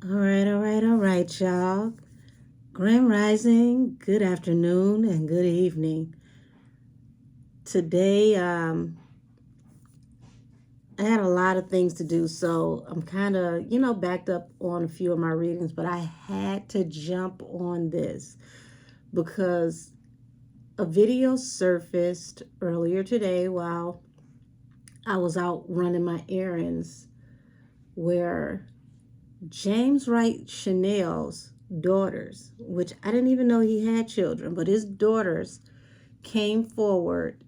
All right, y'all. Grand Rising, good afternoon, and good evening. Today, I had a lot of things to do, so I'm kind of, backed up on a few of my readings, but I had to jump on this because a video surfaced earlier today while I was out running my errands where James Wright Chanel's daughters, which I didn't even know he had children, but his daughters came forward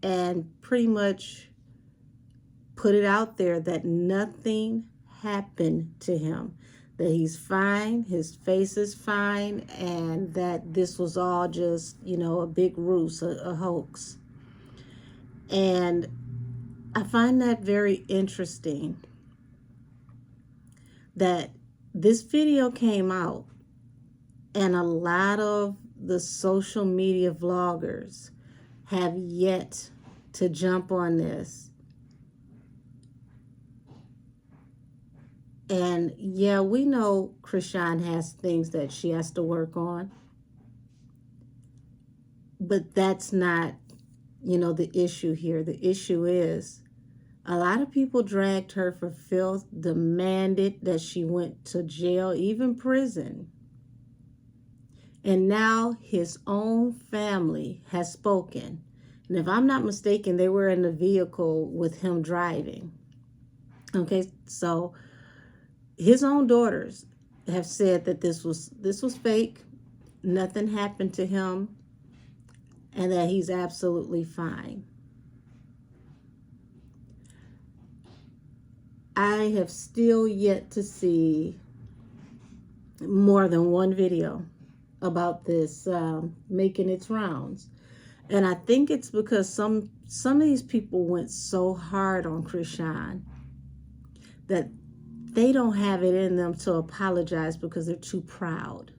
and pretty much put it out there that nothing happened to him, that he's fine, his face is fine, and that this was all just, a big ruse, a hoax. And I find that very interesting that this video came out and a lot of the social media vloggers have yet to jump on this. And yeah, we know Krishan has things that she has to work on, but that's not, the issue here. The issue is a lot of people dragged her for filth, demanded that she went to jail, even prison. And now his own family has spoken. And if I'm not mistaken, they were in the vehicle with him driving. Okay, so his own daughters have said that this was fake, nothing happened to him, and that he's absolutely fine. I have still yet to see more than one video about this making its rounds. And I think it's because some of these people went so hard on Krishan that they don't have it in them to apologize because they're too proud.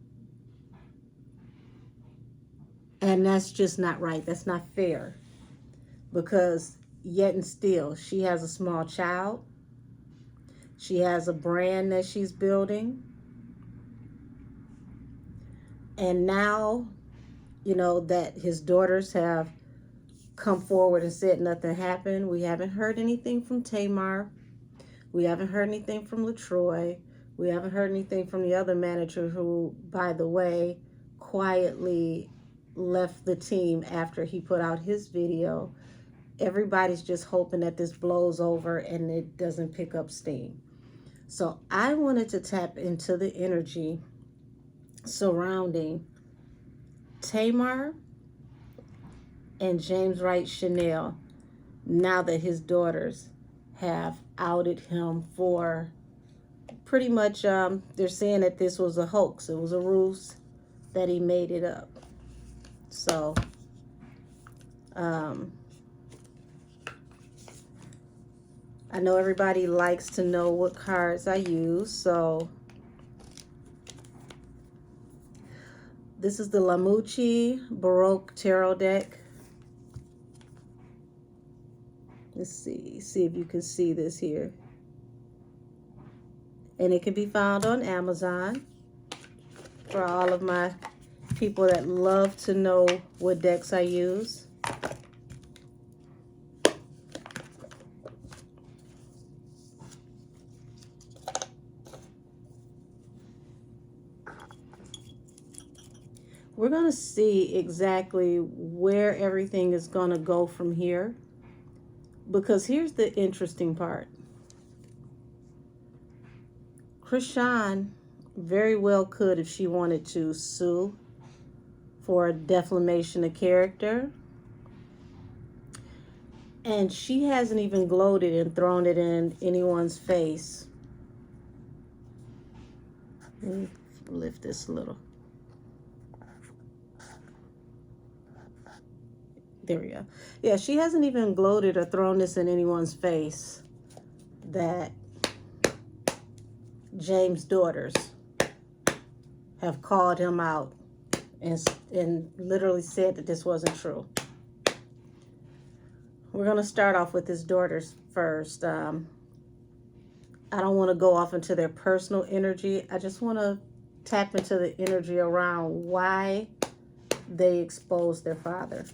And that's just not right. That's not fair. Because yet and still, she has a small child. She has a brand that she's building. And now, that his daughters have come forward and said nothing happened. We haven't heard anything from Tamar. We haven't heard anything from LaTroy. We haven't heard anything from the other manager who, by the way, quietly left the team after he put out his video. Everybody's just hoping that this blows over and it doesn't pick up steam. So I wanted to tap into the energy surrounding Tamar and James Wright Chanel now that his daughters have outed him for pretty much, they're saying that this was a hoax. It was a ruse, that he made it up. So, I know everybody likes to know what cards I use, so this is the Lamucci Baroque Tarot deck. Let's see if you can see this here. And it can be found on Amazon for all of my people that love to know what decks I use. We're going to see exactly where everything is going to go from here. Because here's the interesting part. Krishan very well could, if she wanted to, sue for defamation of character. And she hasn't even gloated and thrown it in anyone's face. Let me lift this a little. There we go. Yeah, she hasn't even gloated or thrown this in anyone's face that James' daughters have called him out and literally said that this wasn't true. We're going to start off with his daughters first. I I don't want to go off into their personal energy. I just want to tap into the energy around why they exposed their father.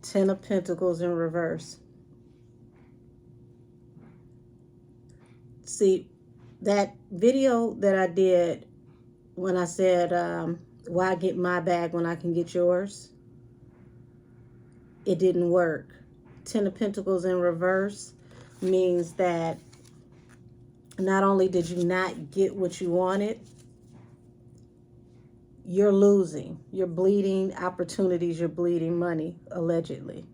Ten of Pentacles in reverse. See, that video that I did when I said, why get my bag when I can get yours? It didn't work. Ten of Pentacles in reverse means that not only did you not get what you wanted, you're losing. You're bleeding opportunities. You're bleeding money, allegedly.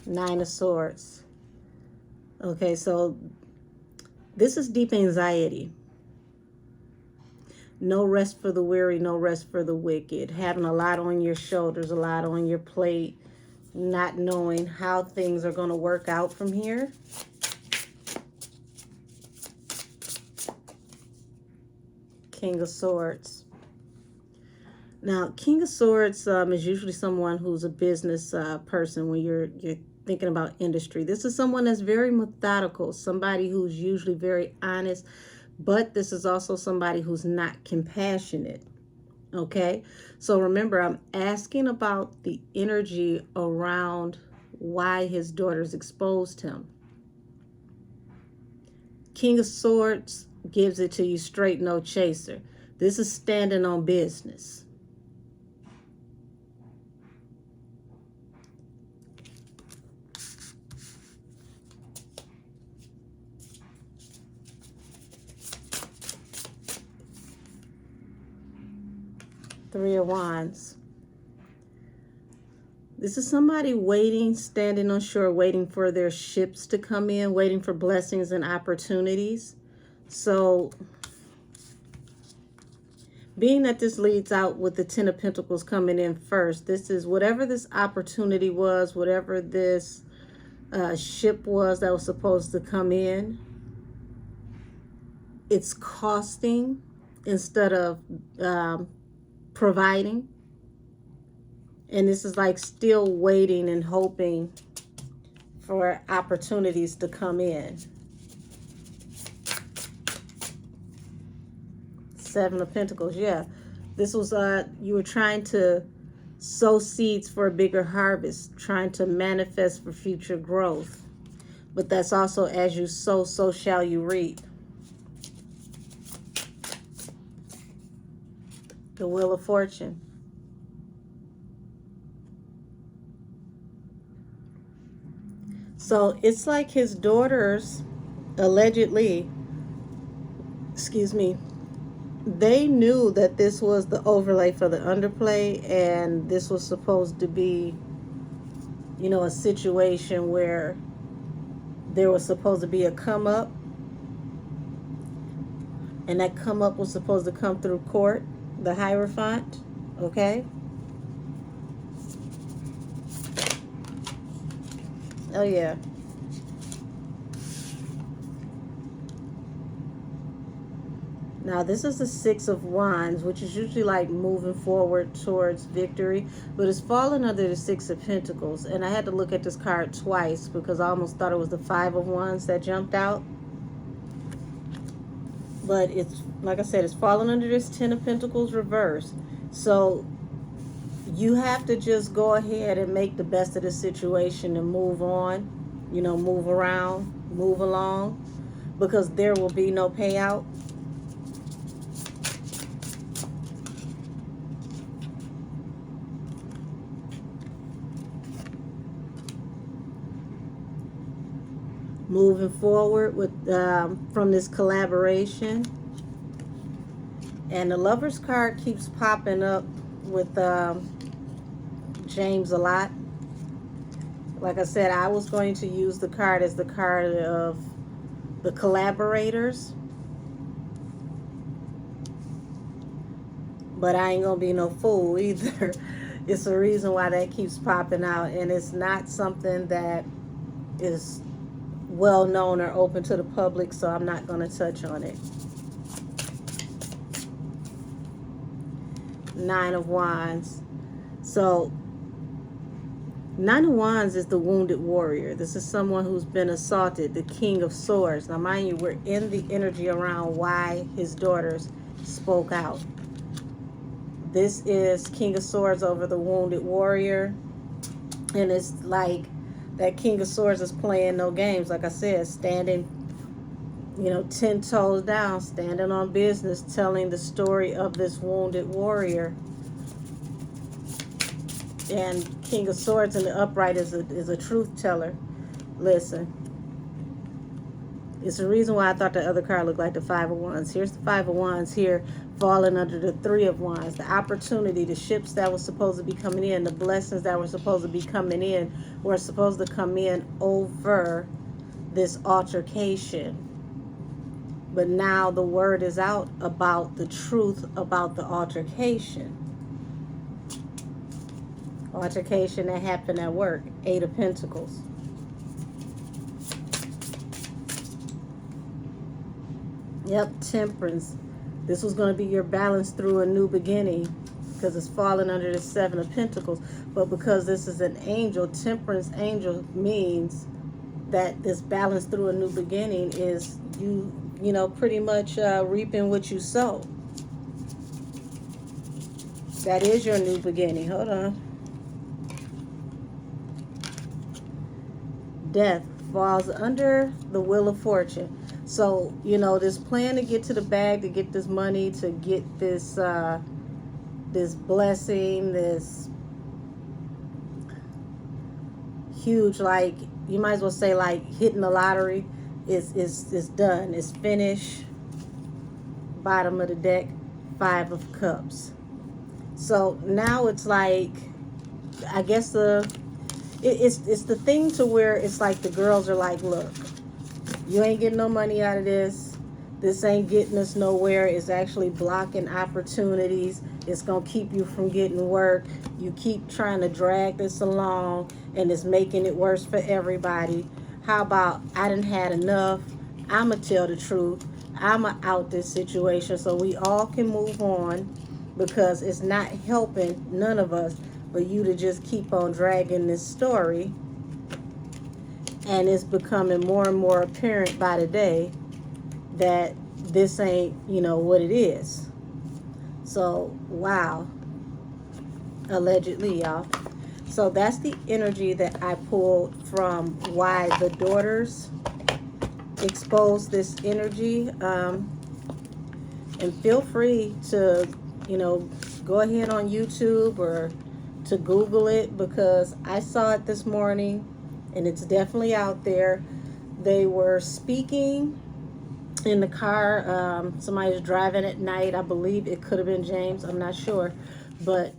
Nine of Swords. Okay, so this is deep anxiety. No rest for the weary, no rest for the wicked. Having a lot on your shoulders, a lot on your plate, not knowing how things are going to work out from here. King of Swords. Now, King of Swords is usually someone who's a business person when you're thinking about industry. This is someone that's very methodical, somebody who's usually very honest, but this is also somebody who's not compassionate. Okay, so remember, I'm asking about the energy around why his daughters exposed him. King of Swords gives it to you straight, no chaser. This is standing on business. Three of Wands. This is somebody waiting, standing on shore, waiting for their ships to come in, waiting for blessings and opportunities. So, being that this leads out with the Ten of Pentacles coming in first, this is whatever this opportunity was, whatever this ship was that was supposed to come in, it's costing instead of providing. And this is like still waiting and hoping for opportunities to come in. Seven of Pentacles. Yeah, this was you were trying to sow seeds for a bigger harvest, trying to manifest for future growth. But that's also, as you sow, so shall you reap. The Wheel of Fortune. So it's like his daughters, allegedly, excuse me, they knew that this was the overlay for the underplay, and this was supposed to be, you know, a situation where there was supposed to be a come up, and that come up was supposed to come through court, the Hierophant, okay? Oh, yeah. Now, this is the Six of Wands, which is usually like moving forward towards victory, but it's fallen under the Six of Pentacles. And I had to look at this card twice because I almost thought it was the Five of Wands that jumped out. But it's, like I said, it's fallen under this Ten of Pentacles reverse. So you have to just go ahead and make the best of the situation and move on, you know, move around, move along, because there will be no payout. Moving forward with from this collaboration. And the Lover's card keeps popping up with James a lot. Like I said, I was going to use the card as the card of the collaborators, but I ain't gonna be no fool either. It's a reason why that keeps popping out, and it's not something that is well known or open to the public, so I'm not going to touch on it. Nine of Wands. So Nine of Wands is the wounded warrior. This is someone who's been assaulted, the King of Swords. Now, mind you, we're in the energy around why his daughters spoke out. This is King of Swords over the wounded warrior. And it's like that King of Swords is playing no games. Like I said, standing, 10 toes down, standing on business, telling the story of this wounded warrior. And King of Swords in the upright is a truth teller. Listen, it's the reason why I thought the other card looked like the Five of Wands. Here's the Five of Wands here, falling under the Three of Wands. The opportunity, the ships that were supposed to be coming in, the blessings that were supposed to be coming in, were supposed to come in over this altercation. But now the word is out about the truth about the altercation. Altercation that happened at work. Eight of Pentacles. Yep, Temperance. This was going to be your balance through a new beginning, because it's falling under the Seven of Pentacles. But because this is an angel, Temperance angel, means that this balance through a new beginning is you pretty much reaping what you sow. That is your new beginning. Hold on. Death falls under the Wheel of Fortune. So, this plan to get to the bag, to get this money, to get this this blessing, this huge, like, you might as well say, like, hitting the lottery, is done. It's finished. Bottom of the deck, Five of Cups. So now it's like, I guess it's the thing to where it's like the girls are like, look, you ain't getting no money out of this. This ain't getting us nowhere. It's actually blocking opportunities. It's going to keep you from getting work. You keep trying to drag this along, and it's making it worse for everybody. How about I done had enough? I'm going to tell the truth. I'm going to out this situation so we all can move on, because it's not helping none of us but you to just keep on dragging this story. And it's becoming more and more apparent by the day that this ain't, what it is. So, wow. Allegedly, y'all. So that's the energy that I pulled from why the daughters exposed this energy. And feel free to, go ahead on YouTube or to Google it, because I saw it this morning and it's definitely out there. They were speaking in the car. Somebody was driving at night. I believe it could have been James. I'm not sure. But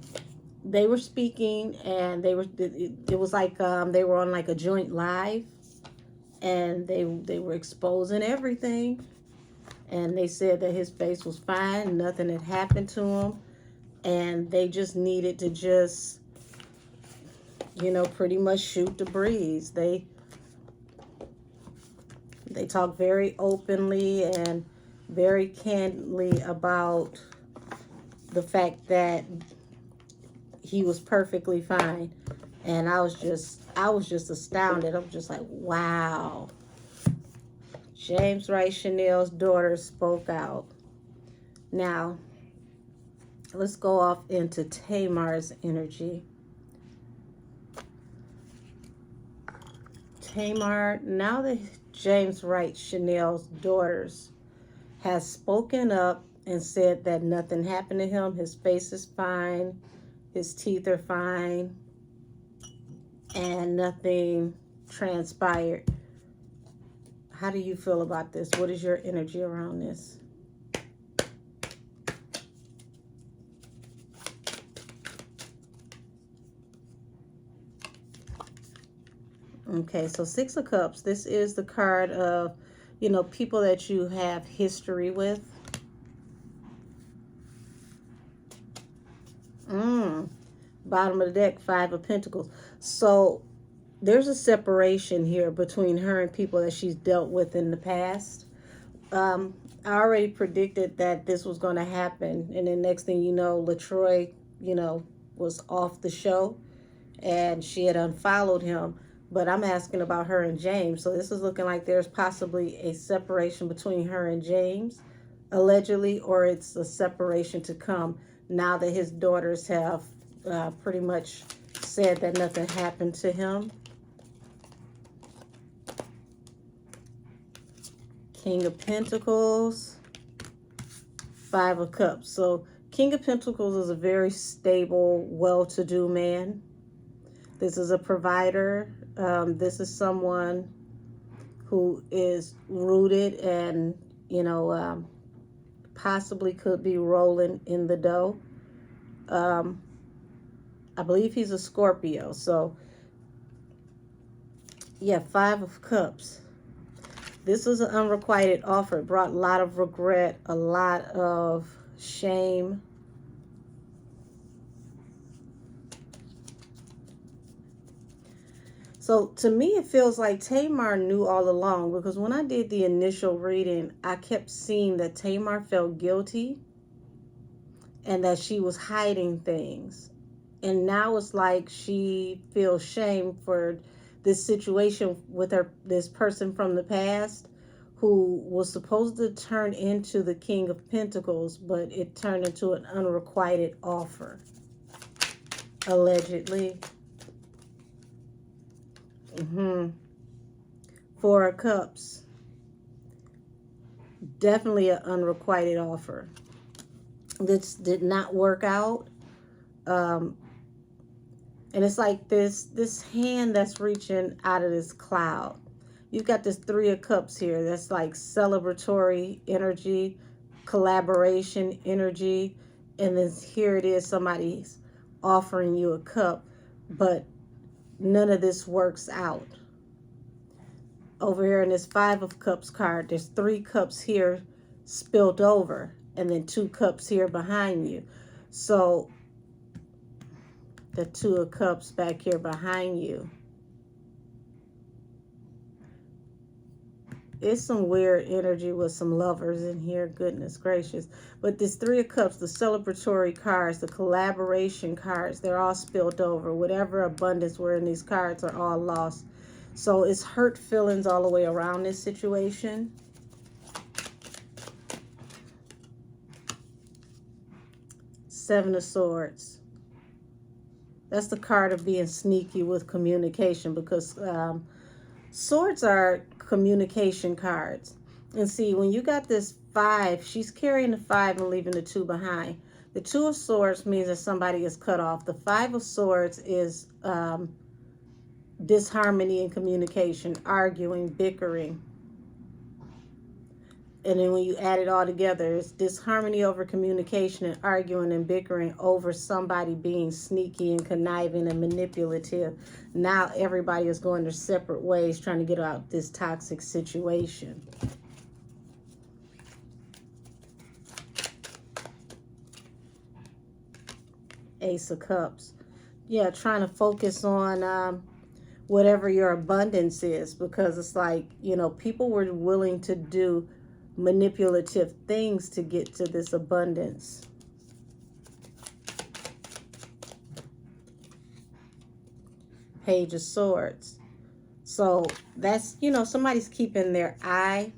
they were speaking, and it was like they were on like a joint live, and they were exposing everything. And they said that his face was fine. Nothing had happened to him. And they just needed to just, pretty much shoot the breeze. They talk very openly and very candidly about the fact that he was perfectly fine. And I was just astounded. I'm just like, wow. James Wright Chanel's daughter spoke out. Now, let's go off into Tamar's energy. Tamar, now that James Wright Chanel's daughters has spoken up and said that nothing happened to him, his face is fine, his teeth are fine, and nothing transpired. How do you feel about this? What is your energy around this? Okay, so Six of Cups. This is the card of, people that you have history with. Bottom of the deck, Five of Pentacles. So there's a separation here between her and people that she's dealt with in the past. I already predicted that this was going to happen, and then next thing you know, LaTroy, was off the show, and she had unfollowed him. But I'm asking about her and James, so this is looking like there's possibly a separation between her and James, allegedly, or it's a separation to come now that his daughters have pretty much said that nothing happened to him. King of Pentacles, Five of Cups. So King of Pentacles is a very stable, well-to-do man. This is a provider. This is someone who is rooted and, possibly could be rolling in the dough. I believe he's a Scorpio. So, yeah, Five of Cups. This was an unrequited offer. It brought a lot of regret, a lot of shame. So to me, it feels like Tamar knew all along, because when I did the initial reading, I kept seeing that Tamar felt guilty and that she was hiding things. And now it's like she feels shame for this situation with this person from the past who was supposed to turn into the King of Pentacles, but it turned into an unrequited offer, allegedly. Four of Cups. Definitely an unrequited offer. This did not work out. And it's like this hand that's reaching out of this cloud. You've got this Three of Cups here. That's like celebratory energy, collaboration energy. And then here it is, somebody's offering you a cup, but none of this works out. Over here in this Five of Cups card, there's 3 cups here spilled over, and then 2 cups here behind you. So the 2 of Cups back here behind you. It's some weird energy with some lovers in here, goodness gracious. But this 3 of Cups, the celebratory cards, the collaboration cards, they're all spilled over. Whatever abundance were in these cards are all lost. So it's hurt feelings all the way around this situation. Seven of Swords. That's the card of being sneaky with communication, because swords are communication cards. And see, when you got this 5, she's carrying the 5 and leaving the 2 behind. The 2 of Swords means that somebody is cut off. The 5 of Swords is disharmony in communication, arguing, bickering. And then when you add it all together, it's disharmony over communication and arguing and bickering over somebody being sneaky and conniving and manipulative. Now everybody is going their separate ways trying to get out this toxic situation. Ace of Cups. Yeah, trying to focus on whatever your abundance is, because it's like, people were willing to do manipulative things to get to this abundance. Page of Swords. So that's, somebody's keeping their eye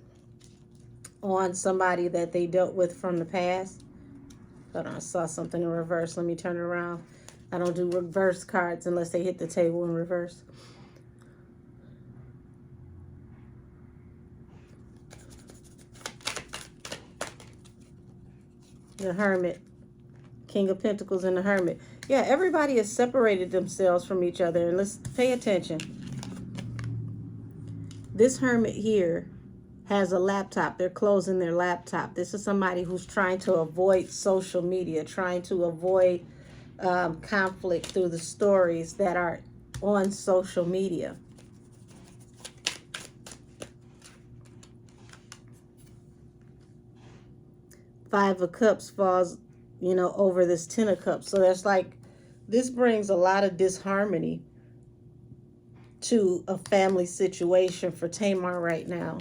on somebody that they dealt with from the past. Hold on, I saw something in reverse. Let me turn it around. I don't do reverse cards unless they hit the table in reverse. The Hermit. King of Pentacles and the Hermit. Yeah, everybody has separated themselves from each other. And let's pay attention. This Hermit here has a laptop. They're closing their laptop. This is somebody who's trying to avoid social media, trying to avoid conflict through the stories that are on social media. Five of Cups falls, over this 10 of Cups. So that's like, this brings a lot of disharmony to a family situation for Tamar right now.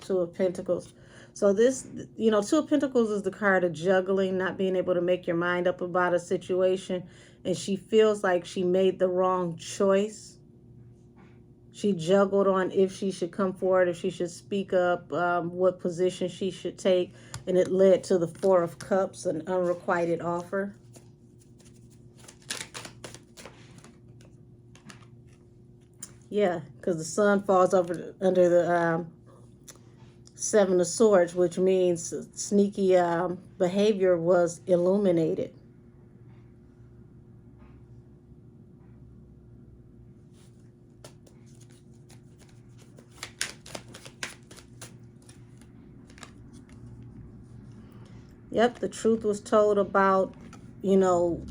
Two of Pentacles. So this, you know, Two of Pentacles is the card of juggling, not being able to make your mind up about a situation. And she feels like she made the wrong choice. She juggled on if she should come forward, if she should speak up, what position she should take. And it led to the Four of Cups, an unrequited offer. Yeah, because the sun falls under the Seven of Swords, which means sneaky behavior was illuminated. Yep, the truth was told about, you know,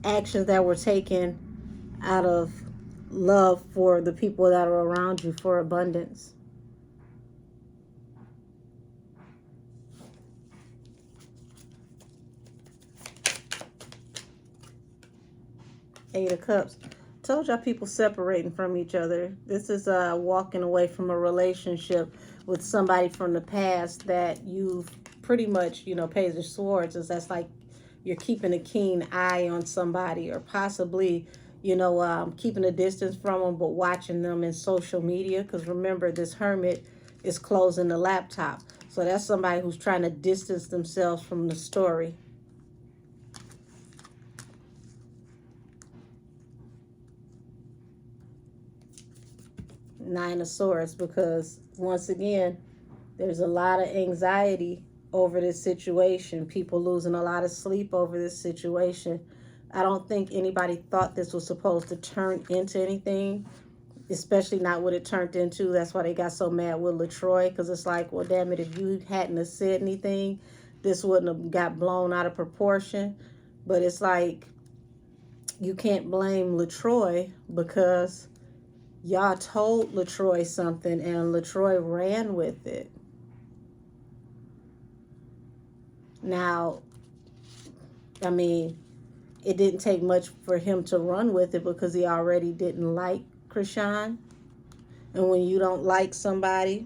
actions that were taken out of love for the people that are around you, for abundance. Eight of Cups. Told y'all people separating from each other. This is walking away from a relationship with somebody from the past that you've pretty much, you know, Page of Swords is that's like you're keeping a keen eye on somebody, or possibly, you know, keeping a distance from them, but watching them in social media. Because remember, this Hermit is closing the laptop. So that's somebody who's trying to distance themselves from the story. Nine of Swords, because once again, there's a lot of anxiety over this situation. People losing a lot of sleep over this situation. I don't think anybody thought this was supposed to turn into anything, especially not what it turned into. That's why they got so mad with LaTroy, because it's like, well, damn it, if you hadn't have said anything, this wouldn't have got blown out of proportion. But it's like, you can't blame LaTroy, because y'all told LaTroy something and LaTroy ran with it. Now, I mean, it didn't take much for him to run with it, because he already didn't like Krishan. And when you don't like somebody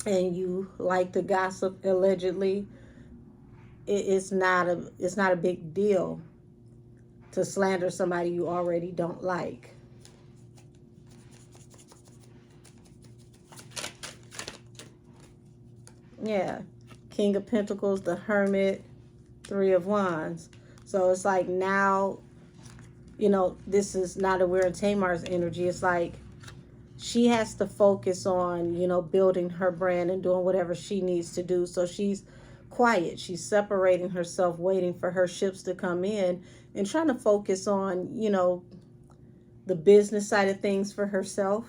and you like to gossip allegedly, it's not a big deal to slander somebody you already don't like. Yeah. King of Pentacles, the Hermit, Three of Wands. So it's like now, you know, this is now that we're in Tamar's energy, it's like she has to focus on, you know, building her brand and doing whatever she needs to do. So she's quiet. She's separating herself, waiting for her ships to come in and trying to focus on, you know, the business side of things for herself.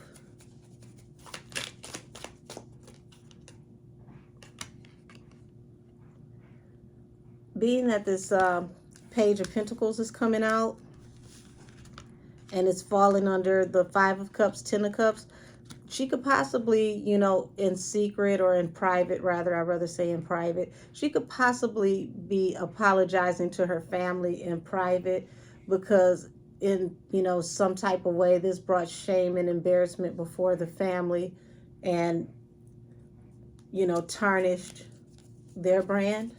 Being that this Page of Pentacles is coming out and it's falling under the Five of Cups, Ten of Cups, she could possibly, you know, in secret or in private, rather, I'd rather say in private, she could possibly be apologizing to her family in private, because in, you know, some type of way this brought shame and embarrassment before the family and, you know, tarnished their brand.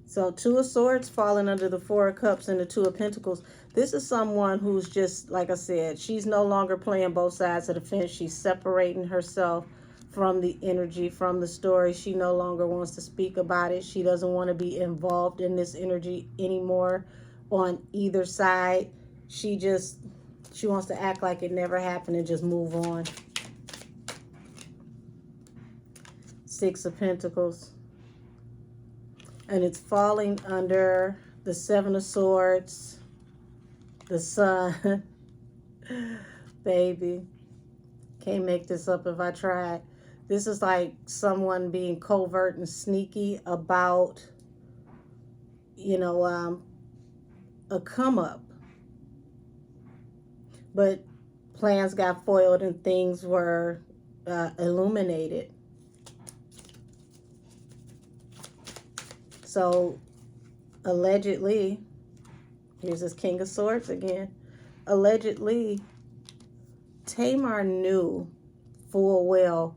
So Two of Swords falling under the Four of Cups and the Two of Pentacles. This is someone who's just, like I said, she's no longer playing both sides of the fence. She's separating herself from the energy, from the story. She no longer wants to speak about it. She doesn't want to be involved in this energy anymore on either side. She wants to act like it never happened and just move on. Six of Pentacles. And it's falling under the Seven of Swords, the Sun. Baby, can't make this up if I tried. This is like someone being covert and sneaky about, you know, a come up. But plans got foiled and things were illuminated. So allegedly, here's this King of Swords again. Allegedly, Tamar knew full well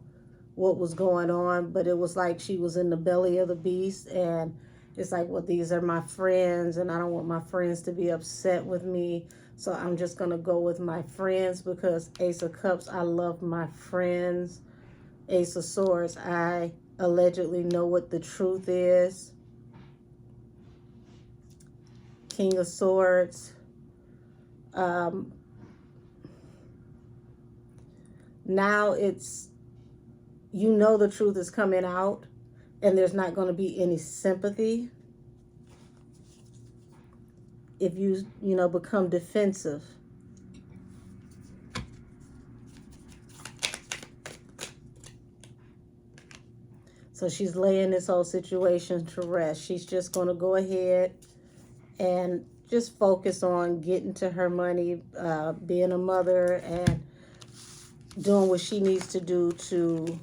what was going on, but it was like she was in the belly of the beast, and it's like, well, these are my friends, and I don't want my friends to be upset with me, so I'm just gonna go with my friends, because Ace of Cups, I love my friends. Ace of Swords, I allegedly know what the truth is. King of Swords, now it's, you know, the truth is coming out, and there's not going to be any sympathy if you become defensive. So she's laying this whole situation to rest. She's just going to go ahead and just focus on getting to her money, being a mother, and doing what she needs to do to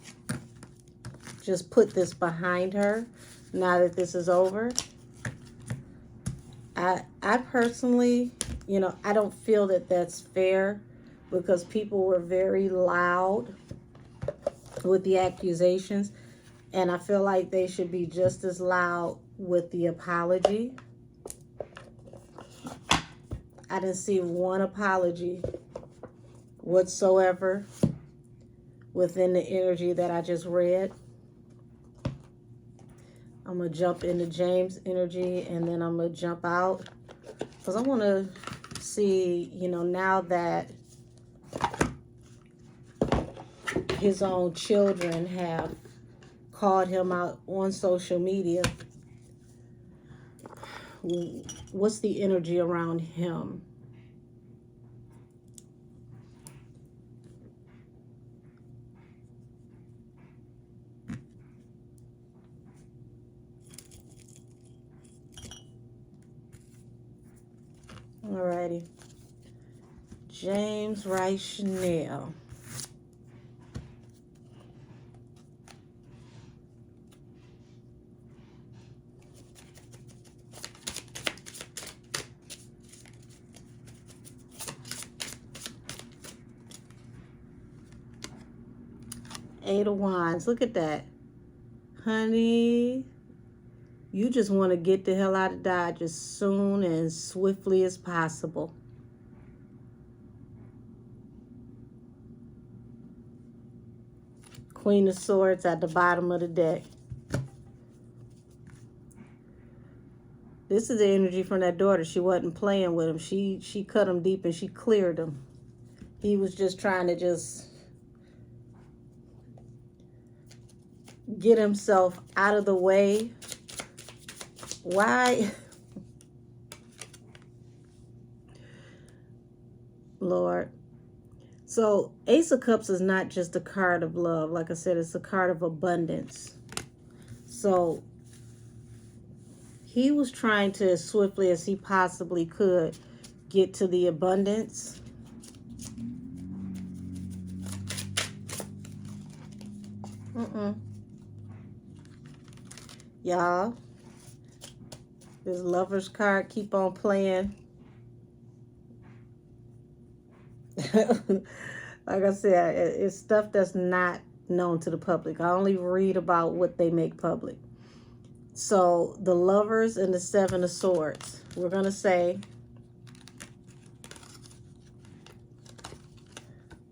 just put this behind her now that this is over. I personally, I don't feel that that's fair, because people were very loud with the accusations, and I feel like they should be just as loud with the apology. I didn't see one apology whatsoever within the energy that I just read. I'm going to jump into James' energy, and then I'm going to jump out, because I want to see, now that his own children have called him out on social media, what's the energy around him? Alrighty. James Wright Chanel. Eight of Wands. Look at that. Honey, you just want to get the hell out of Dodge as soon and swiftly as possible. Queen of Swords at the bottom of the deck. This is the energy from that daughter. She wasn't playing with him. She cut him deep and she cleared him. He was just trying to just get himself out of the way. Why? Lord. So Ace of Cups is not just a card of love. Like I said, it's a card of abundance. So he was trying to, as swiftly as he possibly could, get to the abundance. Y'all, this Lover's card keep on playing. Like I said, it's stuff that's not known to the public. I only read about what they make public. So the Lovers and the Seven of Swords. We're going to say,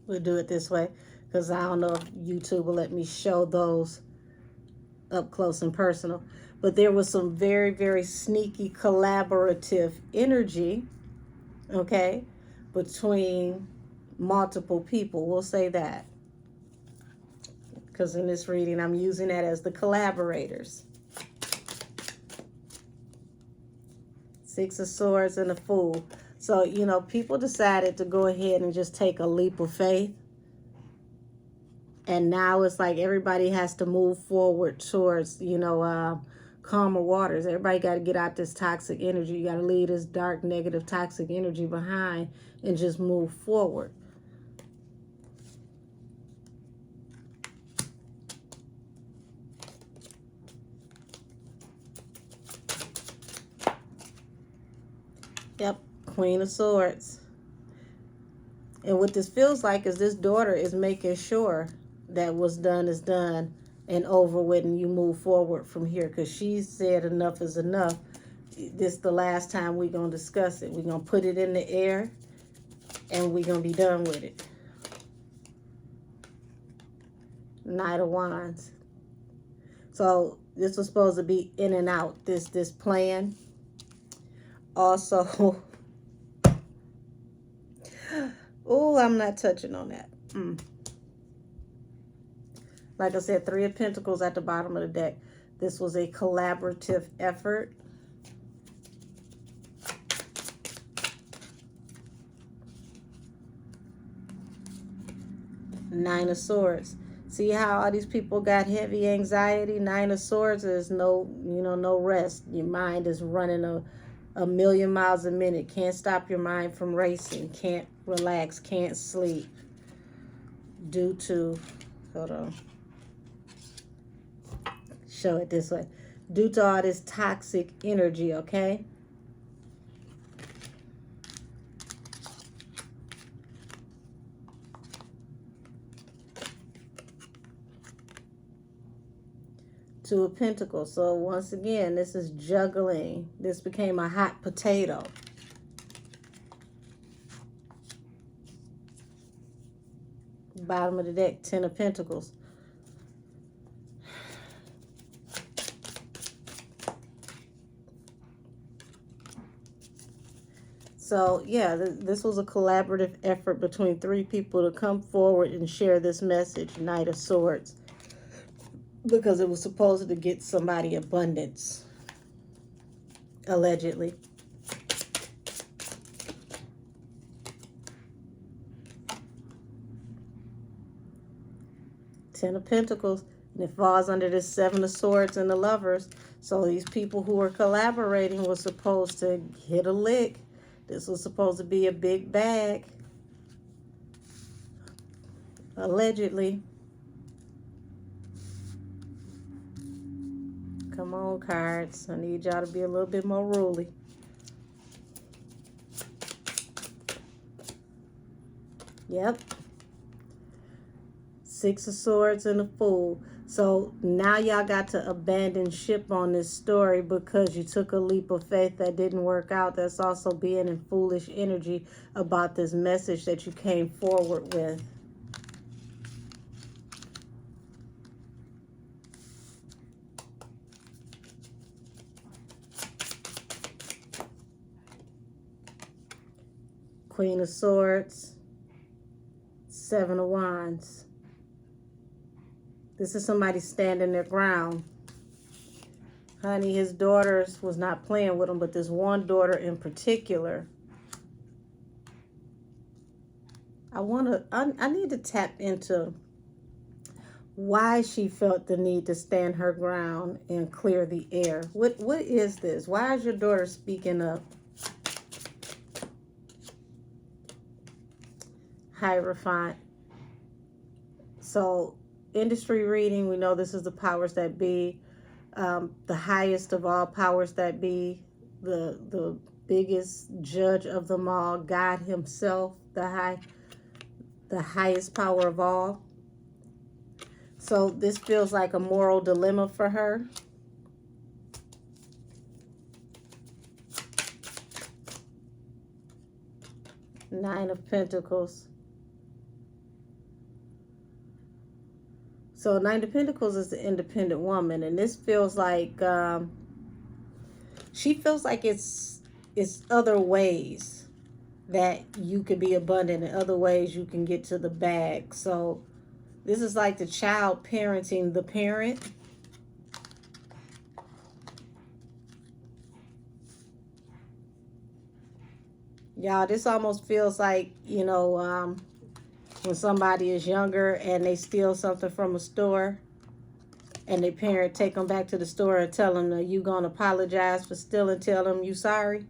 we'll do it this way, because I don't know if YouTube will let me show those up close and personal. But there was some very, very sneaky collaborative energy, okay, between multiple people. We'll say that, because in this reading I'm using that as the collaborators. Six of Swords and the Fool. So, people decided to go ahead and just take a leap of faith. And now it's like everybody has to move forward towards, calmer waters. Everybody got to get out this toxic energy. You got to leave this dark, negative, toxic energy behind and just move forward. Yep, Queen of Swords. And what this feels like is this daughter is making sure that what's done is done and over with, and you move forward from here, because she said enough is enough. This is the last time we're going to discuss it. We're going to put it in the air and we're going to be done with it. Knight of Wands. So this was supposed to be in and out, this plan. Also, oh, I'm not touching on that. Like I said, Three of Pentacles at the bottom of the deck. This was a collaborative effort. Nine of Swords. See how all these people got heavy anxiety? Nine of Swords is no rest. Your mind is running a million miles a minute. Can't stop your mind from racing. Can't relax. Can't sleep. Due to, hold on. Show it this way. Due to all this toxic energy, okay? Two of Pentacles. So once again, this is juggling. This became a hot potato. Bottom of the deck, Ten of Pentacles. So yeah, this was a collaborative effort between three people to come forward and share this message, Knight of Swords. Because it was supposed to get somebody abundance, allegedly. Ten of Pentacles, and it falls under this Seven of Swords and the Lovers. So these people who were collaborating were supposed to hit a lick. This was supposed to be a big bag, allegedly. Come on, cards. I need y'all to be a little bit more ruly. Yep. Six of Swords and a Fool. So now y'all got to abandon ship on this story because you took a leap of faith that didn't work out. That's also being in foolish energy about this message that you came forward with. Queen of Swords, Seven of Wands. This is somebody standing their ground. Honey, his daughters was not playing with him, but this one daughter in particular. I need to tap into why she felt the need to stand her ground and clear the air. What is this? Why is your daughter speaking up? Hierophant. So industry reading, we know this is the powers that be, the highest of all powers that be, the biggest judge of them all, God himself, the highest power of all. So this feels like a moral dilemma for her. Nine of Pentacles. So Nine of Pentacles is the independent woman, and this feels like she feels like it's other ways that you can be abundant, and other ways you can get to the bag. So this is like the child parenting the parent. Y'all, this almost feels like, when somebody is younger and they steal something from a store and their parent take them back to the store and tell them that you going to apologize for stealing, tell them you sorry.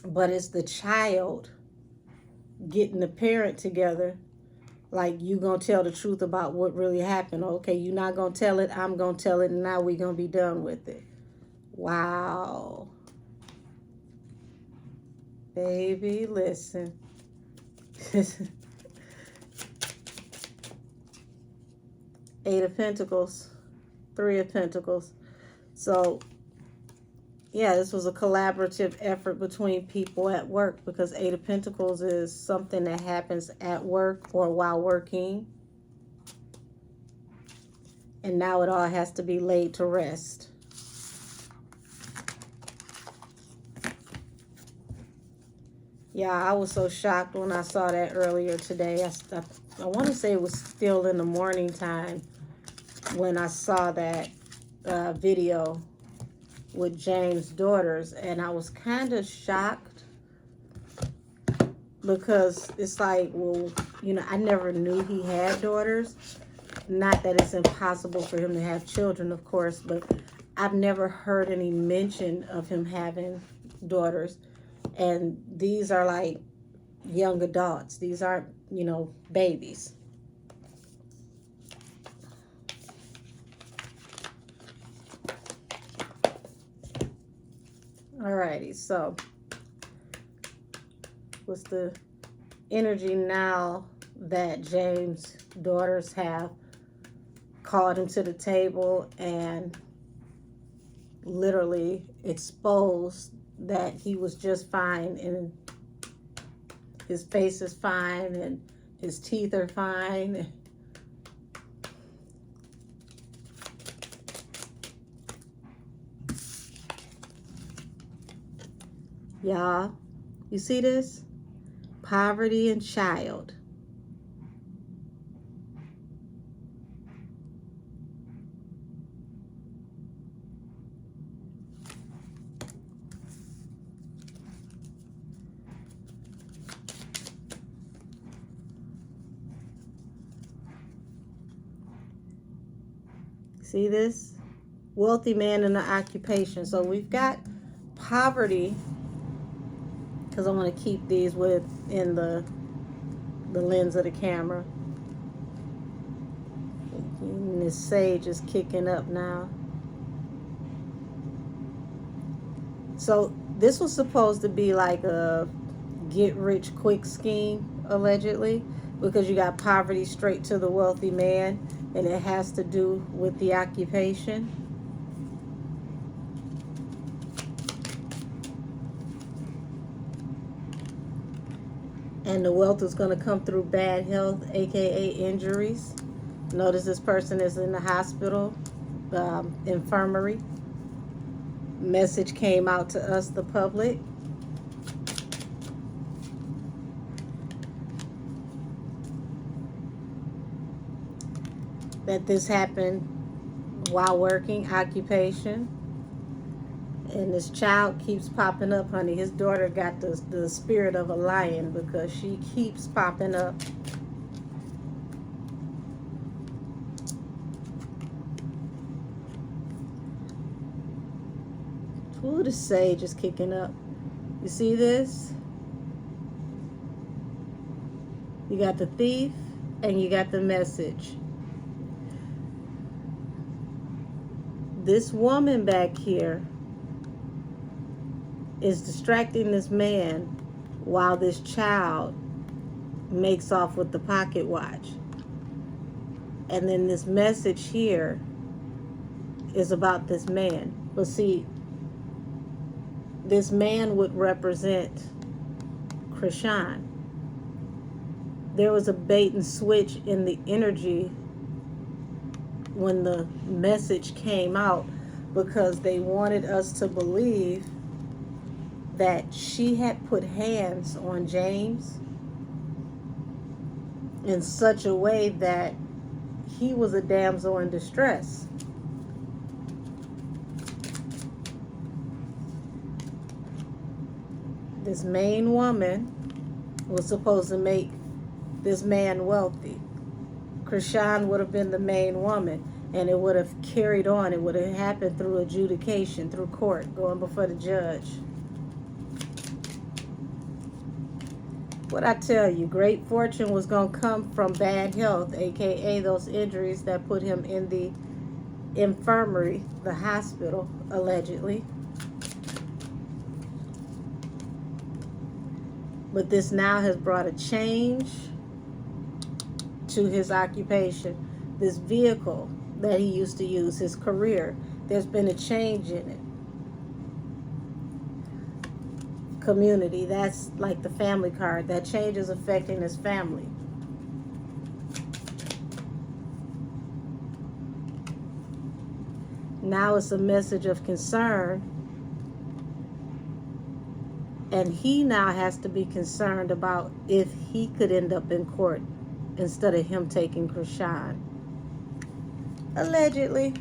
But it's the child getting the parent together, like, you going to tell the truth about what really happened. Okay, you're not going to tell it, I'm going to tell it, and now we're going to be done with it. Wow. Baby, listen. Eight of Pentacles, Three of Pentacles. So, yeah, this was a collaborative effort between people at work, because Eight of Pentacles is something that happens at work or while working. And now it all has to be laid to rest. Yeah, I was so shocked when I saw that earlier today. I want to say it was still in the morning time when I saw that video with James' daughters, and I was kind of shocked because it's like, well, you know, I never knew he had daughters. Not that it's impossible for him to have children, of course, but I've never heard any mention of him having daughters. And these are like young adults. These aren't, you know, babies. Alrighty, so what's the energy now that James' daughters have called him to the table and literally exposed that he was just fine and his face is fine and his teeth are fine? Y'all, you see this? Poverty and child. See this? Wealthy man in the occupation. So we've got poverty, because I want to keep these within the lens of the camera. And this sage is kicking up now. So this was supposed to be like a get-rich-quick scheme, allegedly, because you got poverty straight to the wealthy man, and it has to do with the occupation. And the wealth is going to come through bad health, aka injuries. Notice this person is in the hospital, infirmary. Message came out to us, the public. That this happened while working, occupation. And this child keeps popping up, honey. His daughter got the spirit of a lion because she keeps popping up. Ooh, the sage is kicking up. You see this? You got the thief and you got the message. This woman back here is distracting this man while this child makes off with the pocket watch. And then this message here is about this man. But see, this man would represent Krishan. There was a bait and switch in the energy when the message came out, because they wanted us to believe that she had put hands on James in such a way that he was a damsel in distress. This main woman was supposed to make this man wealthy. Krishan would have been the main woman, and it would have carried on. It would have happened through adjudication, through court, going before the judge. What I tell you, great fortune was going to come from bad health, aka those injuries that put him in the infirmary, the hospital, allegedly. But this now has brought a change to his occupation. This vehicle that he used to use, his career, there's been a change in it. Community, that's like the family card. That change is affecting his family. Now it's a message of concern, and he now has to be concerned about if he could end up in court instead of him taking Krishan. Allegedly.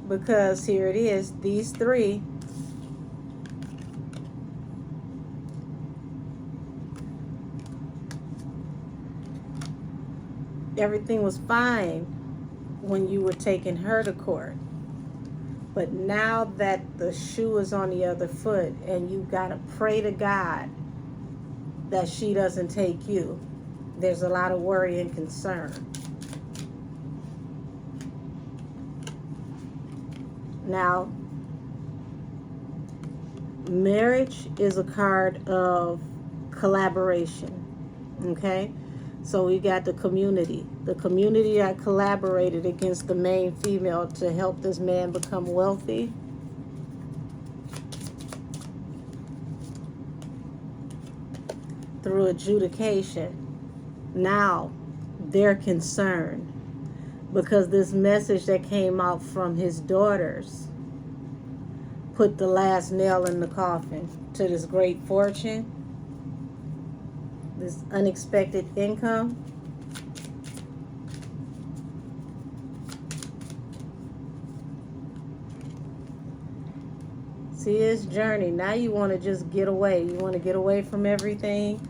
Because here it is, these three everything was fine when you were taking her to court. But now that the shoe is on the other foot and you gotta pray to God that she doesn't take you, there's a lot of worry and concern. Now, marriage is a card of collaboration, okay? So we got the community that collaborated against the main female to help this man become wealthy. Through adjudication. Now they're concerned because this message that came out from his daughters put the last nail in the coffin to this great fortune, this unexpected income. See his journey. Now you want to just get away. You want to get away from everything.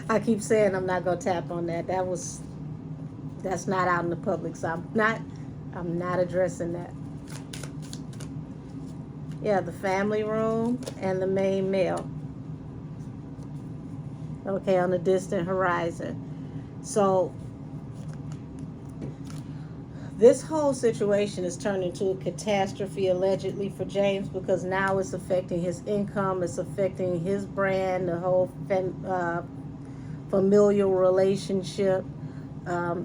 I keep saying I'm not gonna tap on that. That's not out in the public, so I'm not addressing that. Yeah, the family room and the main male. Okay, on the distant horizon. So this whole situation is turned into a catastrophe allegedly for James, because now it's affecting his income, it's affecting his brand, the whole familial relationship.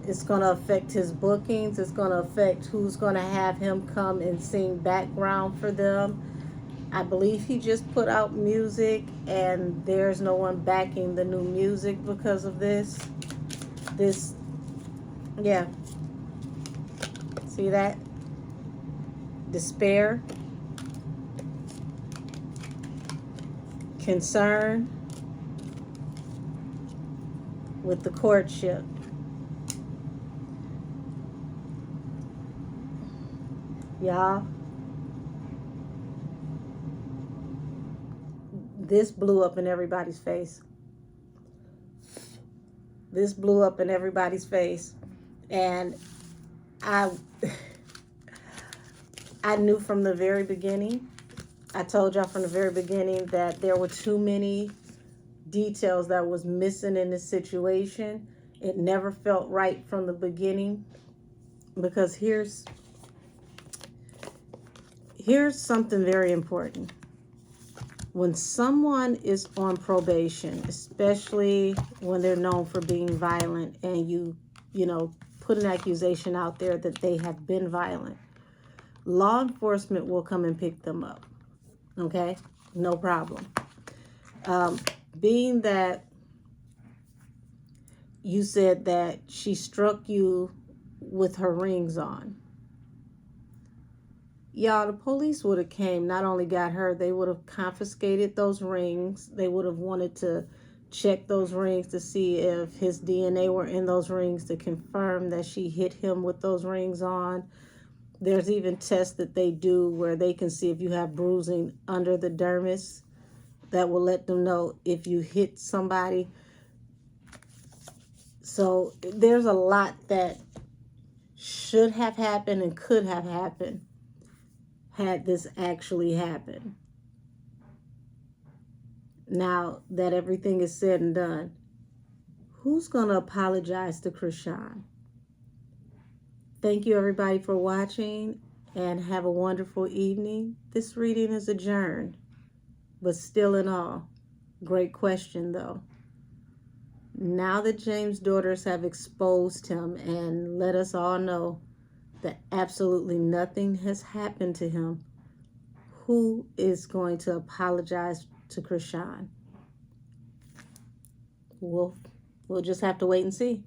It's going to affect his bookings. It's going to affect who's going to have him come and sing background for them. I believe he just put out music and there's no one backing the new music because of this. Yeah. See that? Despair. Concern. With the courtship. Y'all, this blew up in everybody's face. This blew up in everybody's face. And I knew from the very beginning, I told y'all from the very beginning that there were too many details that was missing in this situation. It never felt right from the beginning, because here's something very important. When someone is on probation, especially when they're known for being violent, and you put an accusation out there that they have been violent, law enforcement will come and pick them up. Okay? No problem. Being that you said that she struck you with her rings on, y'all, the police would have came, not only got her, they would have confiscated those rings. They would have wanted to check those rings to see if his DNA were in those rings, to confirm that she hit him with those rings on. There's even tests that they do where they can see if you have bruising under the dermis. That will let them know if you hit somebody. So there's a lot that should have happened and could have happened had this actually happened. Now that everything is said and done, who's going to apologize to Krishan? Thank you, everybody, for watching. and have a wonderful evening. This reading is adjourned, but still in all, great question though. Now that James' daughters have exposed him and let us all know that absolutely nothing has happened to him, who is going to apologize to Krishan? We'll just have to wait and see.